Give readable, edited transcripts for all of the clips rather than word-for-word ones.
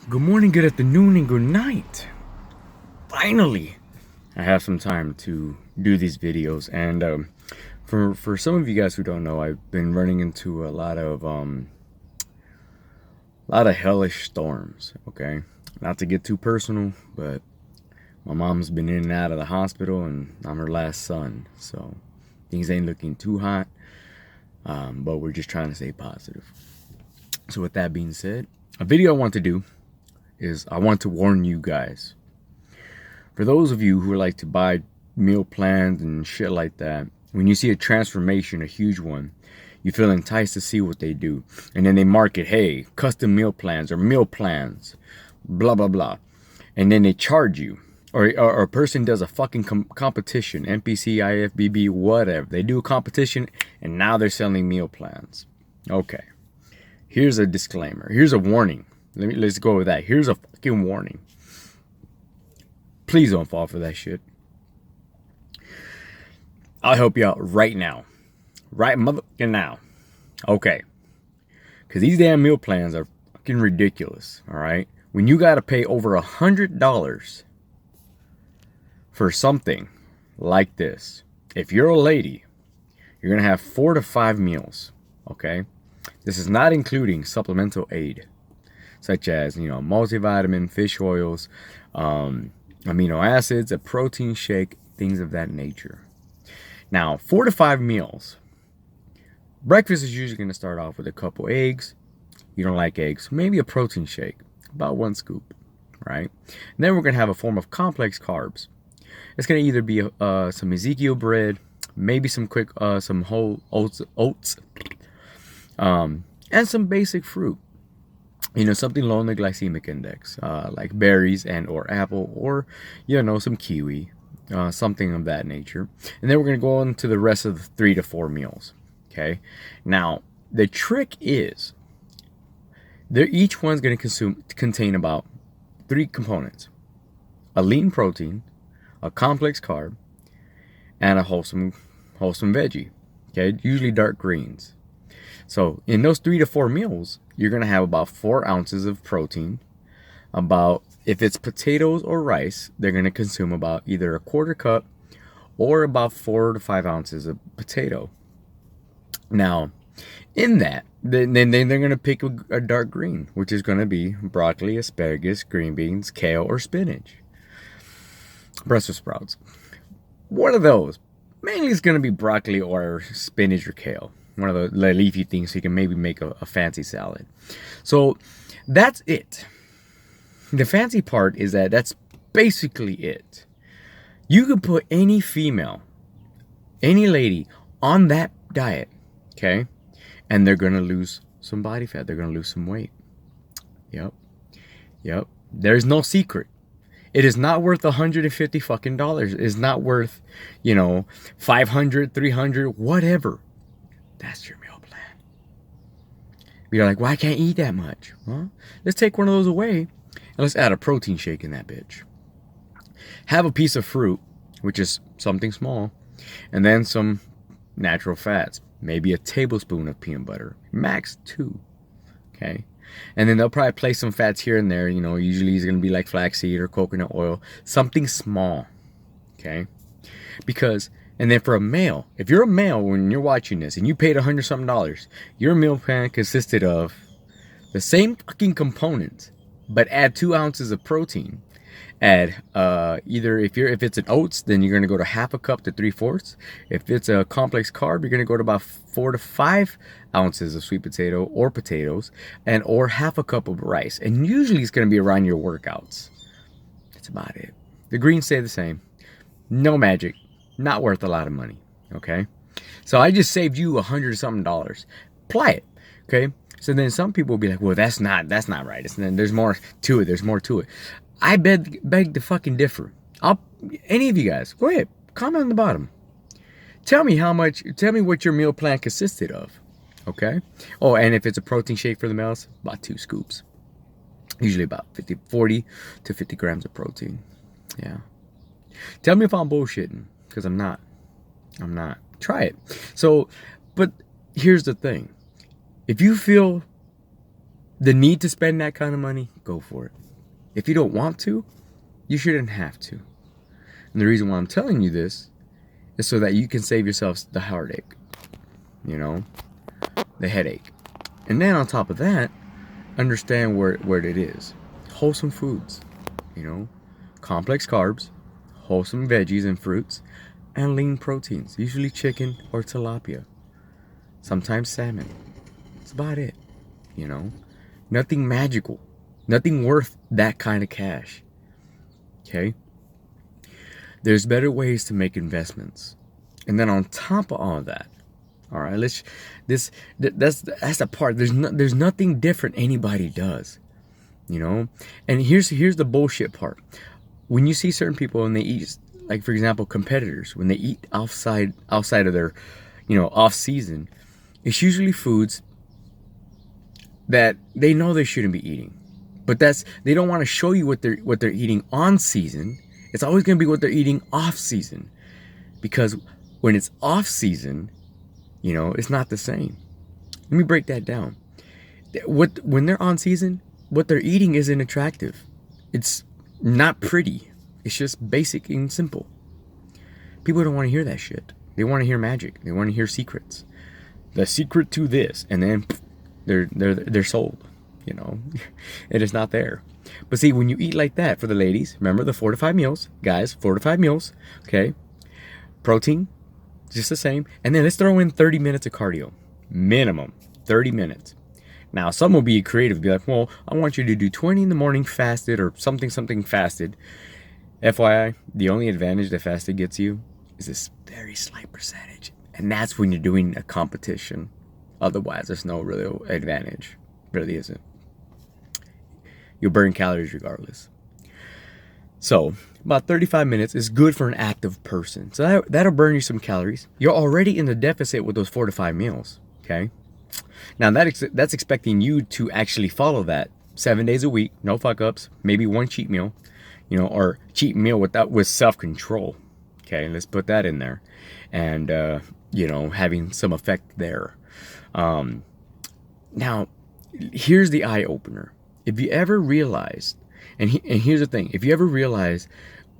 Good morning, good afternoon, and good night. Finally, I have some time to do these videos, and for some of you guys who don't know, I've been running into a lot of hellish storms. Okay, not to get too personal, but my mom's been in and out of the hospital, and I'm her last son, so things ain't looking too hot. But we're just trying to stay positive. So with that being said, a video I want to do is I want to warn you guys. For those of you who like to buy meal plans and shit like that, when you see a transformation, a huge one, you feel enticed to see what they do. And then they market, hey, custom meal plans or meal plans, blah, blah, blah. And then they charge you. Or a person does a fucking competition, NPC, IFBB, whatever. They do a competition and now they're selling meal plans. Okay. Here's a disclaimer. Here's a warning. Let's go with that. Here's a fucking warning. Please don't fall for that shit. I'll help you out right now. Right motherfucking now. Okay. Because these damn meal plans are fucking ridiculous. Alright? When you gotta pay over $100 for something like this, if you're a lady, you're gonna have 4 to 5 meals. Okay? This is not including supplemental aid, such as, multivitamin, fish oils, amino acids, a protein shake, things of that nature. Now, 4 to 5 meals. Breakfast is usually going to start off with a couple eggs. You don't like eggs, maybe a protein shake, about 1 scoop, right? And then we're going to have a form of complex carbs. It's going to either be some Ezekiel bread, maybe some whole oats, and some basic fruit. Something low on the glycemic index, like berries and or apple, or, some kiwi, something of that nature. And then we're going to go on to the rest of the 3 to 4 meals. Okay. Now, the trick is, each one's going to contain about 3 components: a lean protein, a complex carb, and a wholesome veggie. Okay. Usually dark greens. So in those 3 to 4 meals, you're going to have about 4 ounces of protein. If it's potatoes or rice, they're going to consume about either a quarter cup or about 4 to 5 ounces of potato. Now, in that, then they're going to pick a dark green, which is going to be broccoli, asparagus, green beans, kale, or spinach. Brussels sprouts. One of those. Mainly it's going to be broccoli or spinach or kale. One of the leafy things, so you can maybe make a fancy salad. So that's it. The fancy part is that's basically it. You can put any female, any lady on that diet, okay? And they're going to lose some body fat. They're going to lose some weight. Yep. There's no secret. It is not worth $150 fucking dollars. It's not worth, $500, $300, whatever. That's your meal plan. You're like, well, I can't eat that much. Well, let's take one of those away and let's add a protein shake in that bitch. Have a piece of fruit, which is something small, and then some natural fats. Maybe a tablespoon of peanut butter. Max 2. Okay? And then they'll probably place some fats here and there. Usually it's going to be like flaxseed or coconut oil. Something small. Okay? And then for a male, if you're a male when you're watching this and you paid $100-something, your meal plan consisted of the same fucking components, but add 2 ounces of protein. Add either if it's an oats, then you're gonna go to half a cup to 3/4. If it's a complex carb, you're gonna go to about 4 to 5 ounces of sweet potato or potatoes, or half a cup of rice. And usually it's gonna be around your workouts. That's about it. The greens stay the same. No magic. Not worth a lot of money. Okay. So I just saved you $100-something. Apply it. Okay. So then some people will be like, well, that's not right. Then there's more to it. There's more to it. I beg to fucking differ. Any of you guys, go ahead, comment on the bottom. Tell me what your meal plan consisted of. Okay. Oh, and if it's a protein shake for the males, about 2 scoops. Usually about 40 to 50 grams of protein. Yeah. Tell me if I'm bullshitting, because I'm not. Try it. So, but here's the thing. If you feel the need to spend that kind of money, go for it. If you don't want to, you shouldn't have to. And the reason why I'm telling you this is so that you can save yourself the heartache, you know, the headache. And then on top of that, understand where it is. Wholesome foods, you know, complex carbs, wholesome veggies and fruits, and lean proteins, usually chicken or tilapia, sometimes salmon. That's about it, you know. Nothing magical, nothing worth that kind of cash. Okay? There's better ways to make investments. And then on top of all of that, all right, that's the part. There's nothing different anybody does, you know. And here's the bullshit part. When you see certain people and they eat, like for example, competitors, when they eat outside of their, you know, off season, it's usually foods that they know they shouldn't be eating, but they don't want to show you what they're eating on season. It's always going to be what they're eating off season, because when it's off season, you know, it's not the same. Let me break that down. When they're on season, what they're eating isn't attractive. It's not pretty. It's just basic and simple. People don't want to hear that shit. They want to hear magic. They want to hear secrets. The secret to this, and then they're sold. You know, and it's not there. But see, when you eat like that, for the ladies, remember the 4 to 5 meals, guys. 4 to 5 meals. Okay, protein, just the same. And then let's throw in 30 minutes of cardio. Minimum 30 minutes. Now, some will be creative, be like, well, I want you to do 20 in the morning fasted or something fasted. FYI, the only advantage that fasted gets you is this very slight percentage. And that's when you're doing a competition. Otherwise, there's no real advantage. Really isn't. You'll burn calories regardless. So, about 35 minutes is good for an active person. So that'll burn you some calories. You're already in the deficit with those 4 to 5 meals. Okay? Now, that's expecting you to actually follow that 7 days a week, no fuck-ups, maybe one cheat meal, you know, or cheat meal with self-control. Okay, let's put that in there. And, you know, having some effect there. Now, here's the eye-opener. If you ever realized, and here's the thing, if you ever realize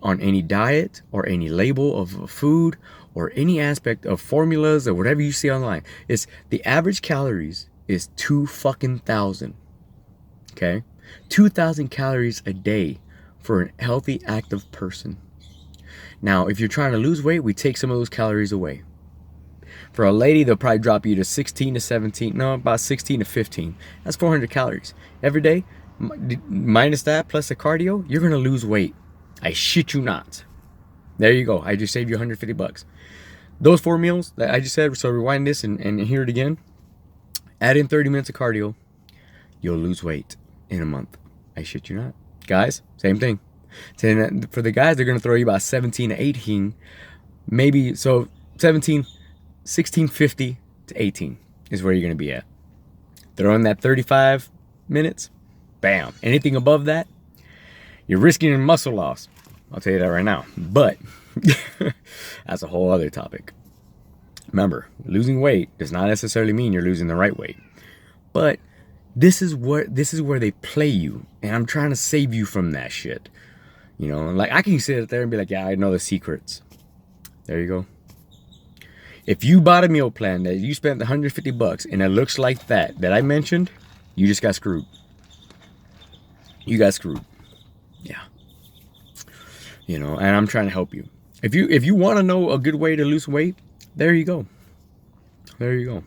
on any diet or any label of a food or any aspect of formulas or whatever you see online, it's the average calories is 2,000. Okay? 2,000 calories a day for an healthy, active person. Now, if you're trying to lose weight, we take some of those calories away. For a lady, they'll probably drop you to 16 to 17, no, about 16 to 15. That's 400 calories. Every day, minus that, plus the cardio, you're going to lose weight. I shit you not. There you go. I just saved you $150. Those 4 meals that I just said, so rewind this and hear it again. Add in 30 minutes of cardio, you'll lose weight in a month. I shit you not. Guys, same thing. For the guys, they're going to throw you about 17 to 18. Maybe, so 17, 1650 to 18 is where you're going to be at. Throw in that 35 minutes, bam. Anything above that, you're risking muscle loss. I'll tell you that right now. But that's a whole other topic. Remember, losing weight does not necessarily mean you're losing the right weight. But this is where they play you, and I'm trying to save you from that shit. You know, like I can sit there and be like, yeah, I know the secrets. There you go. If you bought a meal plan that you spent $150 and it looks like that I mentioned, you just got screwed. You got screwed. Yeah. You know, and I'm trying to help you. If you want to know a good way to lose weight, there you go. There you go.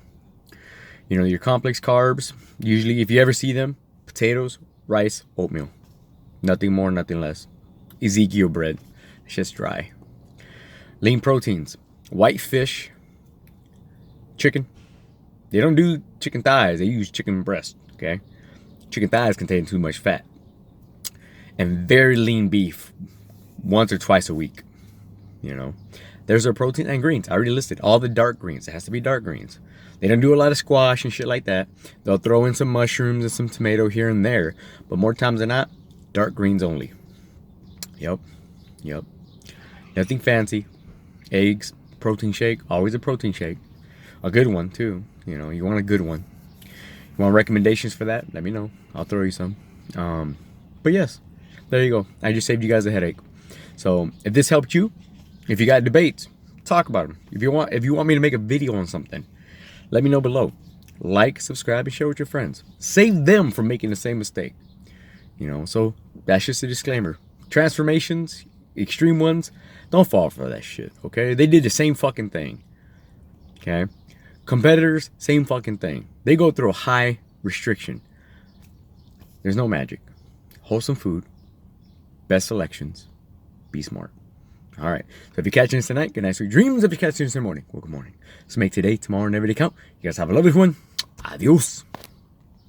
You know, your complex carbs, usually if you ever see them, potatoes, rice, oatmeal. Nothing more, nothing less. Ezekiel bread. It's just dry. Lean proteins. White fish. Chicken. They don't do chicken thighs. They use chicken breast. Okay? Chicken thighs contain too much fat. And very lean beef. Once or twice a week. You know? There's our protein and greens. I already listed all the dark greens. It has to be dark greens. They don't do a lot of squash and shit like that. They'll throw in some mushrooms and some tomato here and there. But more times than not, dark greens only. Yep. Nothing fancy. Eggs, protein shake. Always a protein shake. A good one, too. You know, you want a good one. Want recommendations for that? Let me know. I'll throw you some. But yes, there you go. I just saved you guys a headache. So if this helped you, if you got debates, talk about them. If you want me to make a video on something, let me know below. Like, subscribe, and share with your friends. Save them from making the same mistake. So that's just a disclaimer. Transformations, extreme ones, don't fall for that shit, okay? They did the same fucking thing, okay? Competitors, same fucking thing. They go through a high restriction. There's no magic. Wholesome food, best selections, be smart. All right. So if you're catching this tonight, good night, sweet dreams. If you're catching this in the morning, well, good morning. So make today, tomorrow, and every day count. You guys have a lovely one. Adios.